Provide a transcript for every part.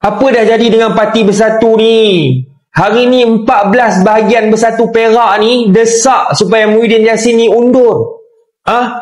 Apa dah jadi dengan Parti Bersatu ni? Hari ni 14 bahagian Bersatu Perak ni desak supaya Muhyiddin Yassin ni undur.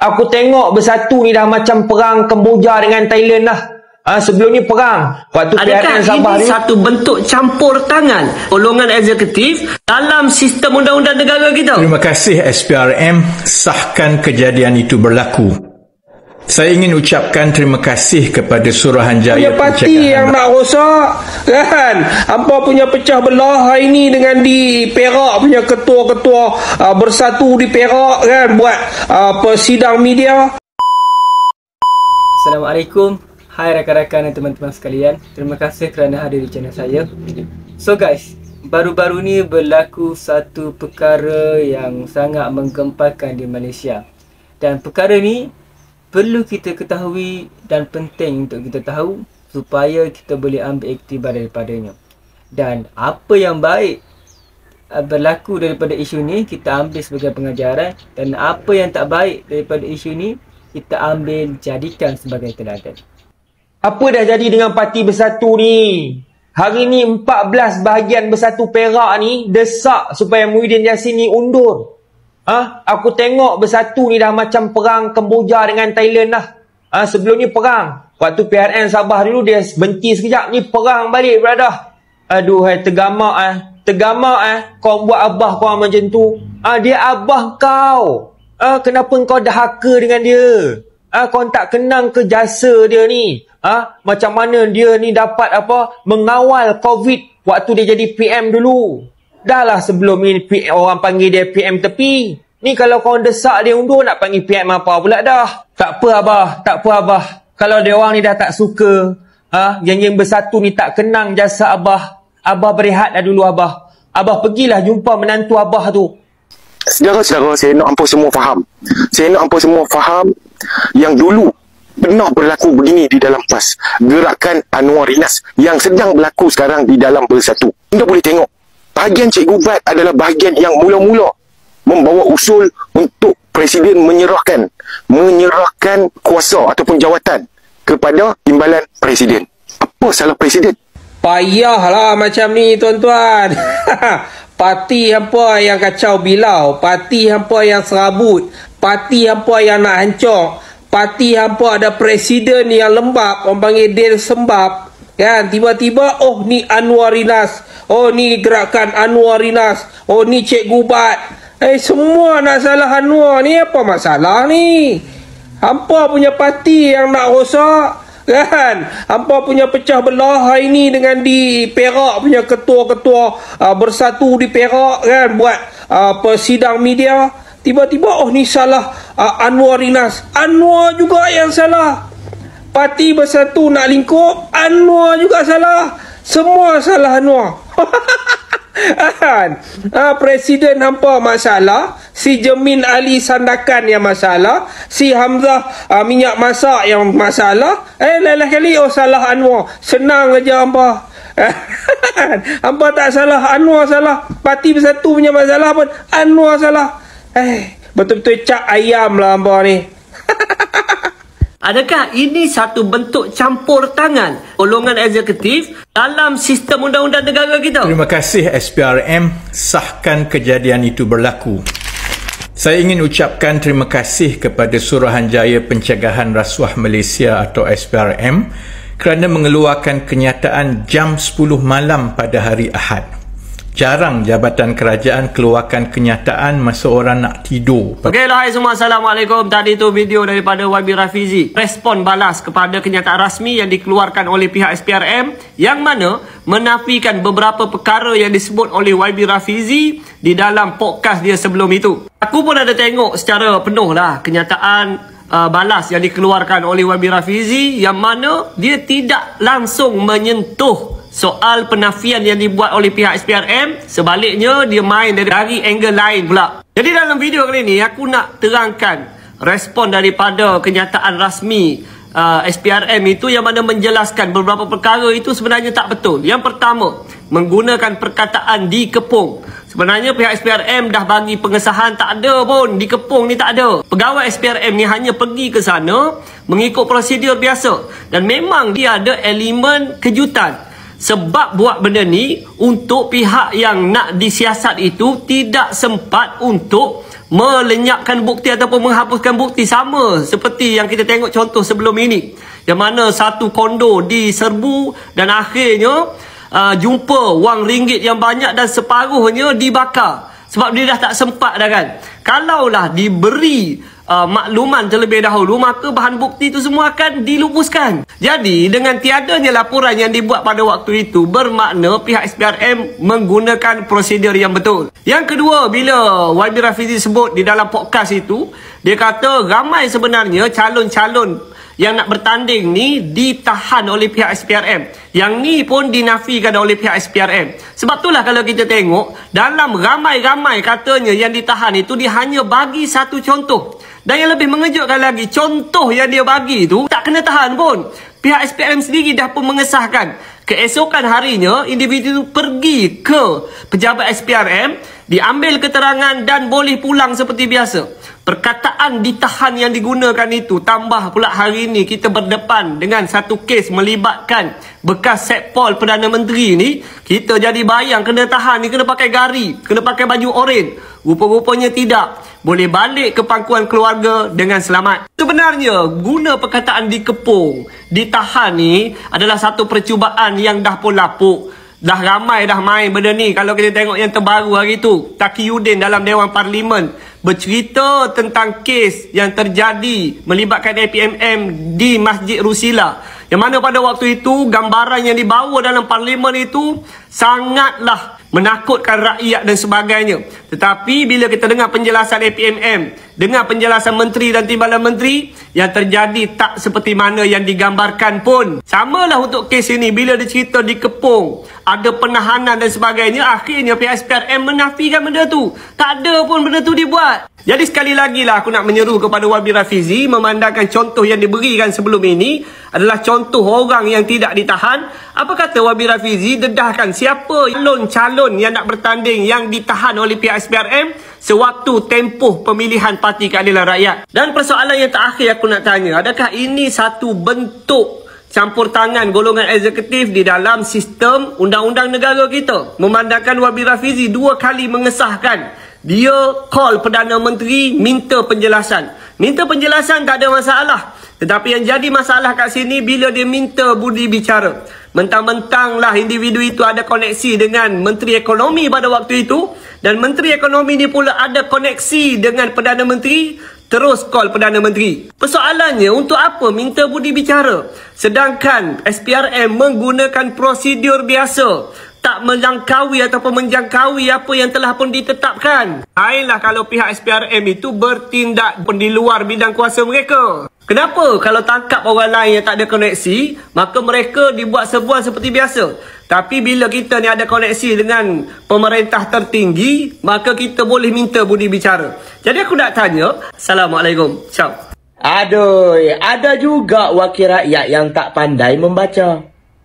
Aku tengok Bersatu ni dah macam perang Kemboja dengan Thailand lah. Sebelum ni perang. Waktu PRN Sabah ini satu bentuk campur tangan golongan eksekutif dalam sistem undang-undang negara kita? Terima kasih SPRM sahkan kejadian itu berlaku. Saya ingin ucapkan terima kasih kepada Suruhanjaya Pencegahan. Parti yang nak rosak kan. Hampa punya pecah belah hari ni dengan di Perak punya ketua-ketua bersatu di Perak kan buat sidang media. Assalamualaikum. Hai rakan-rakan dan teman-teman sekalian. Terima kasih kerana hadir di channel saya. So guys, baru-baru ni berlaku satu perkara yang sangat menggempakan di Malaysia. Dan perkara ni perlu kita ketahui dan penting untuk kita tahu supaya kita boleh ambil iktibar daripadanya. Dan apa yang baik berlaku daripada isu ni kita ambil sebagai pengajaran, dan apa yang tak baik daripada isu ni kita ambil jadikan sebagai teladan. Apa dah jadi dengan Parti Bersatu ni? Hari ni 14 bahagian Bersatu Perak ni desak supaya Muhyiddin Yassin ni undur. Aku tengok Bersatu ni dah macam perang Kemboja dengan Thailand lah. Sebelum ni perang. Waktu PRN Sabah dulu dia berhenti sekejap, ni perang balik brother. Aduh, tergamak Tergamak kau buat abah kau macam tu. Dia abah kau. Kenapa kau dahaka dengan dia? Kau tak kenang ke jasa dia ni? Macam mana dia ni dapat mengawal COVID waktu dia jadi PM dulu. Dah lah sebelum ni orang panggil dia PM tepi. Ni kalau kau desak dia undur nak panggil PM apa pula dah. Tak apa abah. Kalau dia orang ni dah tak suka, geng-geng Bersatu ni tak kenang jasa abah. Abah berehat dah dulu abah. Abah pergilah jumpa menantu abah tu. Saudara-saudara, saya nak hampa semua faham yang dulu pernah berlaku begini di dalam PAS. Gerakan Anwar Inas yang sedang berlaku sekarang di dalam Bersatu. Anda boleh tengok bahagian Cikgu Bat adalah bahagian yang mula-mula membawa usul untuk Presiden menyerahkan kuasa ataupun jawatan kepada timbalan Presiden. Apa salah Presiden? Payahlah macam ni tuan-tuan. Parti hampa yang kacau bilau, parti hampa yang serabut, parti hampa yang nak hancur, parti hampa ada Presiden yang lembab, orang panggil Del Sembab. Kan, tiba-tiba ni Anwar Inas, ni gerakan Anwar Inas, ni Cikgu Bat. Semua nak salah Anwar ni. Apa masalah ni? Hampa punya parti yang nak rosak kan. Hampa punya pecah belah hari ni dengan di Perak punya ketua-ketua bersatu di Perak kan buat sidang media. Tiba-tiba ni salah Anwar Inas. Anwar juga yang salah. Parti Bersatu nak lingkup, Anwar juga salah. Semua salah Anwar. Presiden hampa masalah, si Jemin Ali Sandakan yang masalah, si Hamzah minyak masak yang masalah. Lain kali salah Anwar. Senang aja hampa. Hampa tak salah, Anwar salah. Parti Bersatu punya masalah pun Anwar salah. Betul-betul cak ayam lah hampa ni. Adakah ini satu bentuk campur tangan golongan eksekutif dalam sistem undang-undang negara kita? Terima kasih SPRM sahkan kejadian itu berlaku. Saya ingin ucapkan terima kasih kepada Suruhanjaya Pencegahan Rasuah Malaysia atau SPRM kerana mengeluarkan kenyataan jam 10 malam pada hari Ahad. Jarang Jabatan Kerajaan keluarkan kenyataan masa orang nak tidur. Okeylah, hai semua, Assalamualaikum. Tadi tu video daripada YB Rafizi. Respon balas kepada kenyataan rasmi yang dikeluarkan oleh pihak SPRM yang mana menafikan beberapa perkara yang disebut oleh YB Rafizi di dalam podcast dia sebelum itu. Aku pun ada tengok secara penuh lah kenyataan balas yang dikeluarkan oleh YB Rafizi yang mana dia tidak langsung menyentuh soal penafian yang dibuat oleh pihak SPRM. Sebaliknya dia main dari angle lain pula. Jadi dalam video kali ni aku nak terangkan respon daripada kenyataan rasmi SPRM itu yang mana menjelaskan beberapa perkara itu sebenarnya tak betul. Yang pertama, menggunakan perkataan dikepung. Sebenarnya pihak SPRM dah bagi pengesahan, tak ada pun dikepung ni, tak ada. Pegawai SPRM ni hanya pergi ke sana mengikut prosedur biasa dan memang dia ada elemen kejutan. Sebab buat benda ni untuk pihak yang nak disiasat itu tidak sempat untuk melenyapkan bukti ataupun menghapuskan bukti, sama seperti yang kita tengok contoh sebelum ini, yang mana satu kondo diserbu dan akhirnya jumpa wang ringgit yang banyak dan separuhnya dibakar sebab dia dah tak sempat dah kan. Kalaulah diberi makluman terlebih dahulu, maka bahan bukti itu semua akan dilupuskan. Jadi dengan tiadanya laporan yang dibuat pada waktu itu, bermakna pihak SPRM menggunakan prosedur yang betul. Yang kedua, bila YB Rafizi sebut di dalam podcast itu, dia kata ramai sebenarnya calon-calon yang nak bertanding ni ditahan oleh pihak SPRM. Yang ni pun dinafikan oleh pihak SPRM. Sebab itulah kalau kita tengok, dalam ramai-ramai katanya yang ditahan itu, dia hanya bagi satu contoh. Dan yang lebih mengejutkan lagi, contoh yang dia bagi tu tak kena tahan pun. Pihak SPRM sendiri dah pun mengesahkan. Keesokan harinya, individu itu pergi ke pejabat SPRM, diambil keterangan dan boleh pulang seperti biasa. Perkataan ditahan yang digunakan itu, tambah pula hari ini kita berdepan dengan satu kes melibatkan bekas Setpol Perdana Menteri ni, kita jadi bayang kena tahan ni kena pakai gari, kena pakai baju oren. Rupa-rupanya tidak. Boleh balik ke pangkuan keluarga dengan selamat. Sebenarnya guna perkataan dikepung, ditahan ni adalah satu percubaan yang dah pun lapuk. Dah ramai dah main benda ni. Kalau kita tengok yang terbaru hari tu, Taqiyuddin dalam Dewan Parlimen bercerita tentang kes yang terjadi melibatkan APMM di Masjid Rusila, yang mana pada waktu itu gambaran yang dibawa dalam parlimen itu sangatlah menakutkan rakyat dan sebagainya. Tetapi bila kita dengar penjelasan APMM, dengar penjelasan menteri dan timbalan menteri, yang terjadi tak seperti mana yang digambarkan pun. Samalah untuk kes ini, bila dicerita dikepung, ada penahanan dan sebagainya, akhirnya pihak SPRM menafikan benda tu. Tak ada pun benda tu dibuat. Jadi sekali lagi lah aku nak menyeru kepada YB Rafizi, memandangkan contoh yang diberikan sebelum ini adalah contoh orang yang tidak ditahan. Apa kata YB Rafizi dedahkan siapa calon-calon yang nak bertanding yang ditahan oleh pihak SPRM sewaktu tempoh pemilihan Parti Keadilan Rakyat. Dan persoalan yang terakhir aku nak tanya, adakah ini satu bentuk campur tangan golongan eksekutif di dalam sistem undang-undang negara kita? Memandangkan YB Rafizi 2 kali mengesahkan, dia call Perdana Menteri minta penjelasan. Minta penjelasan tak ada masalah. Tetapi yang jadi masalah kat sini bila dia minta budi bicara. Mentang-mentanglah individu itu ada koneksi dengan Menteri Ekonomi pada waktu itu, dan Menteri Ekonomi ni pula ada koneksi dengan Perdana Menteri, terus call Perdana Menteri. Persoalannya, untuk apa minta budi bicara? Sedangkan SPRM menggunakan prosedur biasa, tak menjangkaui ataupun menjangkaui apa yang telah pun ditetapkan. Lainlah kalau pihak SPRM itu bertindak pun di luar bidang kuasa mereka. Kenapa kalau tangkap orang lain yang tak ada koneksi, maka mereka dibuat serbuan seperti biasa? Tapi bila kita ni ada koneksi dengan pemerintah tertinggi, maka kita boleh minta budi bicara. Jadi aku nak tanya, Assalamualaikum. Ciao. Aduh, ada juga wakil rakyat yang tak pandai membaca,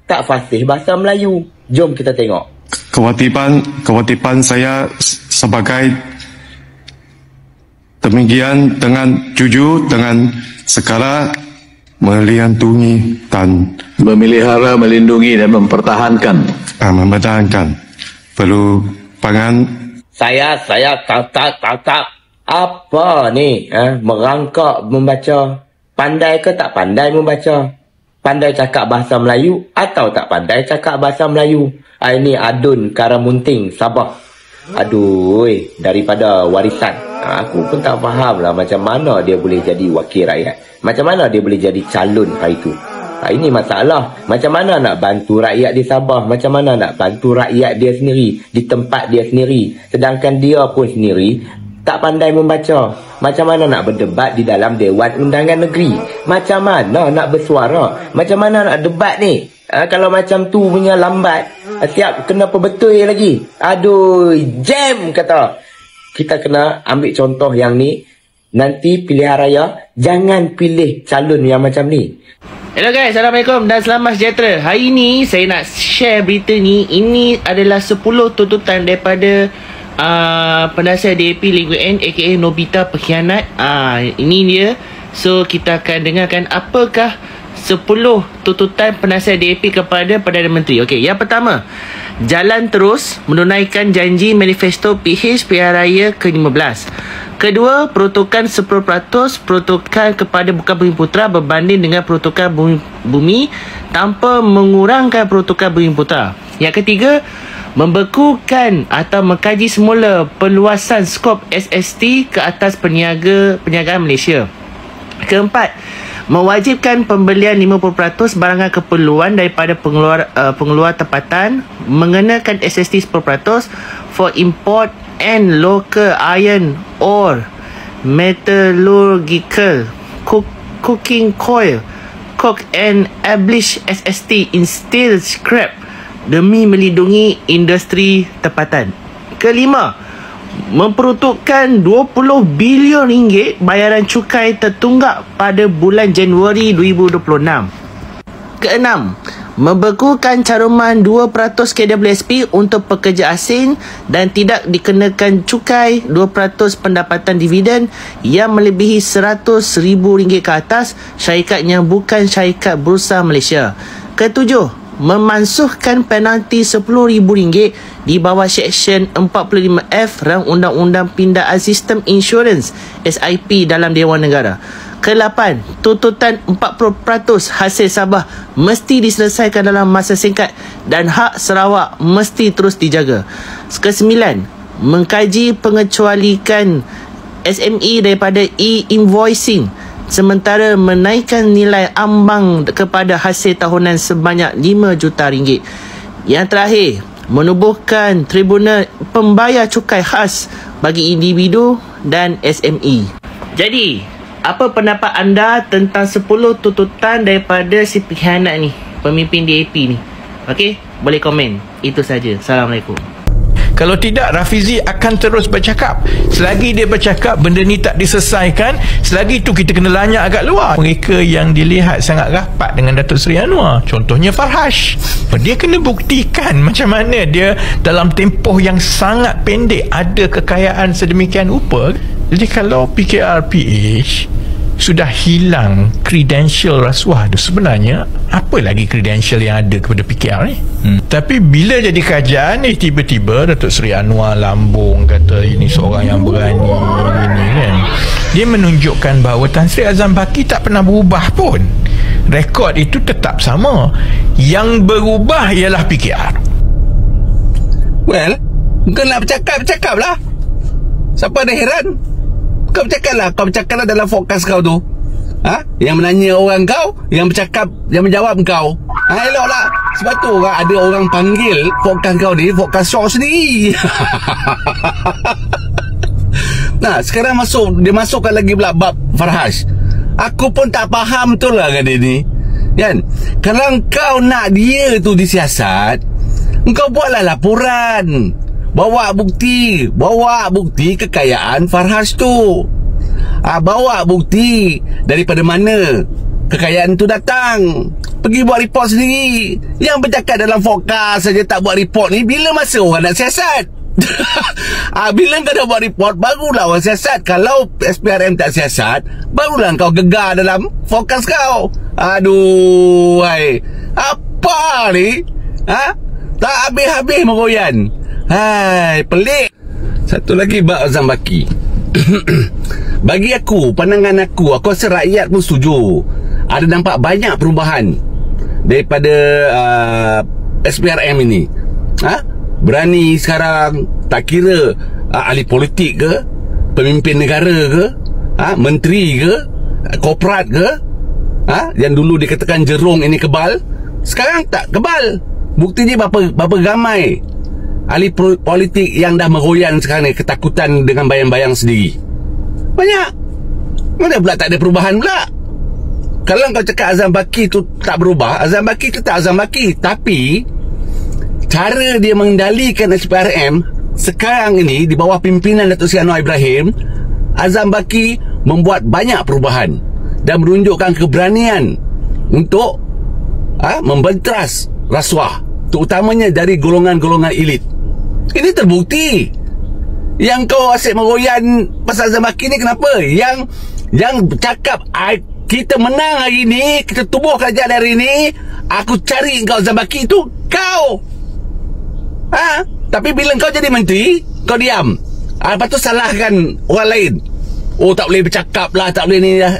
tak fasih bahasa Melayu. Jom kita tengok. Kewajipan saya sebagai demikian dengan jujur, dengan segala melindungi dan memelihara, melindungi dan mempertahankan perlu pangan. Saya tak apa ni? Merangkak membaca. Pandai ke tak pandai membaca? Pandai cakap bahasa Melayu atau tak pandai cakap bahasa Melayu? Ini adun Karamunting, Sabah. Aduh, daripada warisan. Aku pun tak faham lah macam mana dia boleh jadi wakil rakyat. Macam mana dia boleh jadi calon hari itu. Ini masalah. Macam mana nak bantu rakyat di Sabah? Macam mana nak bantu rakyat dia sendiri di tempat dia sendiri? Sedangkan dia pun sendiri tak pandai membaca. Macam mana nak berdebat di dalam Dewan Undangan Negeri? Macam mana nak bersuara? Macam mana nak debat ni? Kalau macam tu punya lambat, siap kena perbetul lagi. Aduh, jam kata. Kita kena ambil contoh yang ni. Nanti pilihan raya, jangan pilih calon yang macam ni. Hello guys, Assalamualaikum dan selamat sejahtera. Hari ni saya nak share berita ni. Ini adalah 10 tuntutan daripada penasihat DAP Lee Kuan Yew aka Nobita Pengkhianat. Ini dia. So kita akan dengarkan apakah 10 tuntutan penasihat DAP kepada Perdana Menteri. Okey, yang pertama, jalan terus menunaikan janji manifesto PH Pilihan Raya ke-15. Kedua, peruntukan 10% peruntukan kepada Bukan Bumi Putera berbanding dengan peruntukan bumi tanpa mengurangkan peruntukan Bumi Putera. Yang ketiga, membekukan atau mengkaji semula perluasan skop SST ke atas perniagaan Malaysia. Keempat, mewajibkan pembelian 50% barangan keperluan daripada pengeluar tempatan, mengenakan SST 10% for import and local iron ore, metallurgical, cooking coal, coke and abolish SST in steel scrap demi melindungi industri tempatan. Kelima, memperuntukkan 20 bilion ringgit bayaran cukai tertunggak pada bulan Januari 2026. Keenam, membekukan caruman 2% KWSP untuk pekerja asing dan tidak dikenakan cukai 2% pendapatan dividen yang melebihi RM100,000 ke atas syarikat yang bukan syarikat Bursa Malaysia. Ketujuh, memansuhkan penalti RM10,000 di bawah Seksyen 45F Rang Undang-Undang Pindaan Sistem Insurans SIP dalam Dewan Negara. Ke-8, tuntutan 40% hasil Sabah mesti diselesaikan dalam masa singkat dan hak Sarawak mesti terus dijaga. Ke-9, mengkaji pengecualikan SME daripada e-invoicing sementara menaikkan nilai ambang kepada hasil tahunan sebanyak RM5 juta. Yang terakhir, menubuhkan tribunal pembayar cukai khas bagi individu dan SME. Jadi, apa pendapat anda tentang 10 tuntutan daripada si pengkhianat ni, pemimpin DAP ni? Okey, boleh komen. Itu saja. Assalamualaikum. Kalau tidak, Rafizi akan terus bercakap. Selagi dia bercakap, benda ni tak diselesaikan, selagi tu kita kena lanyak agak luar. Mereka yang dilihat sangat rapat dengan Datuk Seri Anwar, contohnya Farhash, dia kena buktikan macam mana dia dalam tempoh yang sangat pendek ada kekayaan sedemikian rupa. Jadi kalau PKR-PH sudah hilang credential rasuah tu, sebenarnya apa lagi credential yang ada kepada PKR ni? Tapi bila jadi kajian ni, tiba-tiba Datuk Seri Anwar lambung kata ini seorang yang berani ini kan. Dia menunjukkan bahawa Tan Sri Azam Baki tak pernah berubah pun. Rekod itu tetap sama. Yang berubah ialah PKR. Well, kau nak bercakap lah. Siapa ada heran? Kau bercakaplah. Kau bercakaplah dalam fokus kau tu. Yang menanya orang kau, yang bercakap, yang menjawab kau. Eloklah. Sebab tu ada orang panggil fokus kau ni fokus show sendiri. Nah, sekarang dia masukkan lagi pula bab Farhash. Aku pun tak faham betul lah kan dia ni. Kan? Kalau kau nak dia tu disiasat, kau buatlah laporan. Bawa bukti kekayaan Farhash tu. Bawa bukti daripada mana kekayaan tu datang. Pergi buat report sendiri. Yang bercakap dalam fokus saja tak buat report ni, bila masa orang nak siasat? Bila kau dah buat report, barulah orang siasat. Kalau SPRM tak siasat, barulah kau gegar dalam fokus kau. Aduh, apa ni? Tak habis-habis meroyan. Pelik. Satu lagi bab Azam Baki. Bagi aku, pandangan aku rasa rakyat pun setuju. Ada nampak banyak perubahan daripada SPRM ini. Berani sekarang, tak kira ahli politik ke, pemimpin negara ke, menteri ke, korporat ke, yang dulu dikatakan Jerung ini kebal, sekarang tak kebal. Buktinya berapa ramai ahli politik yang dah meroyan sekarang ni, ketakutan dengan bayang-bayang sendiri. Banyak. Mana pula tak ada perubahan pula? Kalau kau cakap Azam Baki tu tak berubah, Azam Baki tu tak Azam Baki. Tapi cara dia mengendalikan SPRM sekarang ini di bawah pimpinan Datuk Seri Anwar Ibrahim, Azam Baki membuat banyak perubahan dan menunjukkan keberanian untuk membenteras rasuah, terutamanya dari golongan-golongan elit. Ini terbukti. Yang kau asyik meroyan pasal Azam Baki ni kenapa? Yang bercakap kita menang hari ni, kita tubuh kerajaan hari ni, aku cari kau Zabaki tu, kau. Tapi bila kau jadi menteri, kau diam. Lepas tu salahkan orang lain. Oh, tak boleh bercakap lah, tak boleh ni lah.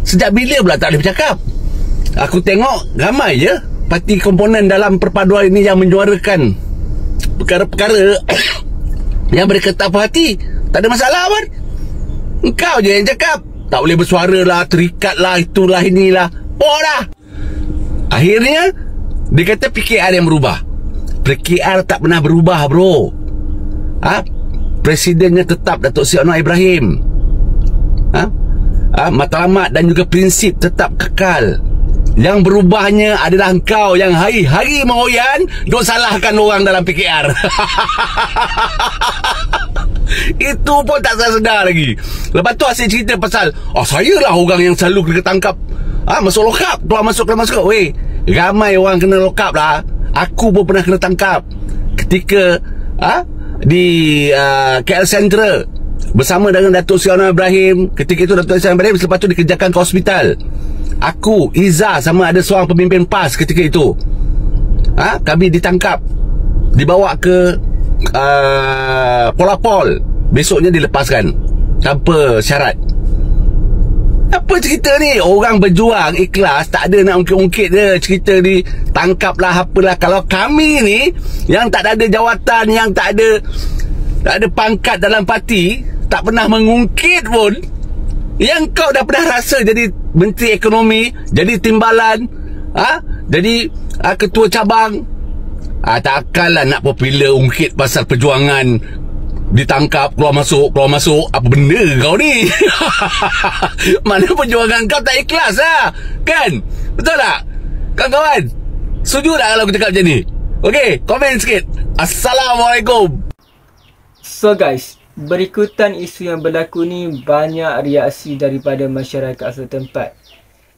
Sejak bila pula tak boleh bercakap? Aku tengok ramai je parti komponen dalam perpaduan ini yang menjuarakan perkara-perkara yang mereka tak puas hati. Tak ada masalah pun. Engkau je yang cakap tak boleh bersuara lah, terikat lah, itulah, inilah. Dah. Akhirnya dia kata PKR yang berubah. PKR tak pernah berubah, bro. Presidennya tetap Datuk Seri Anwar Ibrahim. Matlamat dan juga prinsip tetap kekal. Yang berubahnya adalah engkau yang hari-hari mengoyan duk salahkan orang dalam PKR. Itu pun tak sedar lagi. Lepas tu asyik cerita pasal saya lah orang yang selalu kena tangkap, masuk lokap, keluar masuk. Weh, ramai orang kena lokap lah. Aku pun pernah kena tangkap ketika di KL Central bersama dengan Datuk Seri Anwar Ibrahim. Ketika itu Datuk Seri Anwar Ibrahim selepas tu dikejarkan ke hospital. Aku, Izzah sama ada seorang pemimpin PAS ketika itu, kami ditangkap, dibawa ke Polapol. Besoknya dilepaskan tanpa syarat. Apa cerita ni? Orang berjuang ikhlas, tak ada nak ungkit-ungkit dia. Cerita ni tangkaplah apalah. Kalau kami ni yang tak ada jawatan, yang tak ada pangkat dalam parti, tak pernah mengungkit pun, yang kau dah pernah rasa jadi Menteri Ekonomi, jadi timbalan, jadi ketua cabang, takkanlah nak popular ungkit pasal perjuangan, ditangkap, keluar masuk. Apa benda kau ni? Mana perjuangan kau tak ikhlas lah, kan? Betul tak kawan-kawan? Setuju tak kalau aku cakap macam ni? Okey, komen sikit. Assalamualaikum. So guys, berikutan isu yang berlaku ni banyak reaksi daripada masyarakat setempat.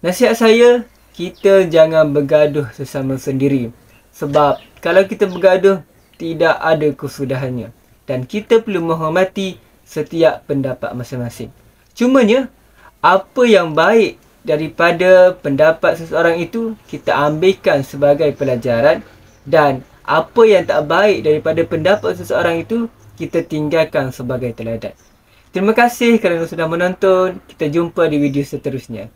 Nasihat saya, kita jangan bergaduh sesama sendiri. Sebab kalau kita bergaduh, tidak ada kesudahannya. Dan kita perlu menghormati setiap pendapat masing-masing. Cumanya, apa yang baik daripada pendapat seseorang itu, kita ambilkan sebagai pelajaran. Dan apa yang tak baik daripada pendapat seseorang itu, kita tinggalkan sebagai teladan. Terima kasih kerana sudah menonton. Kita jumpa di video seterusnya.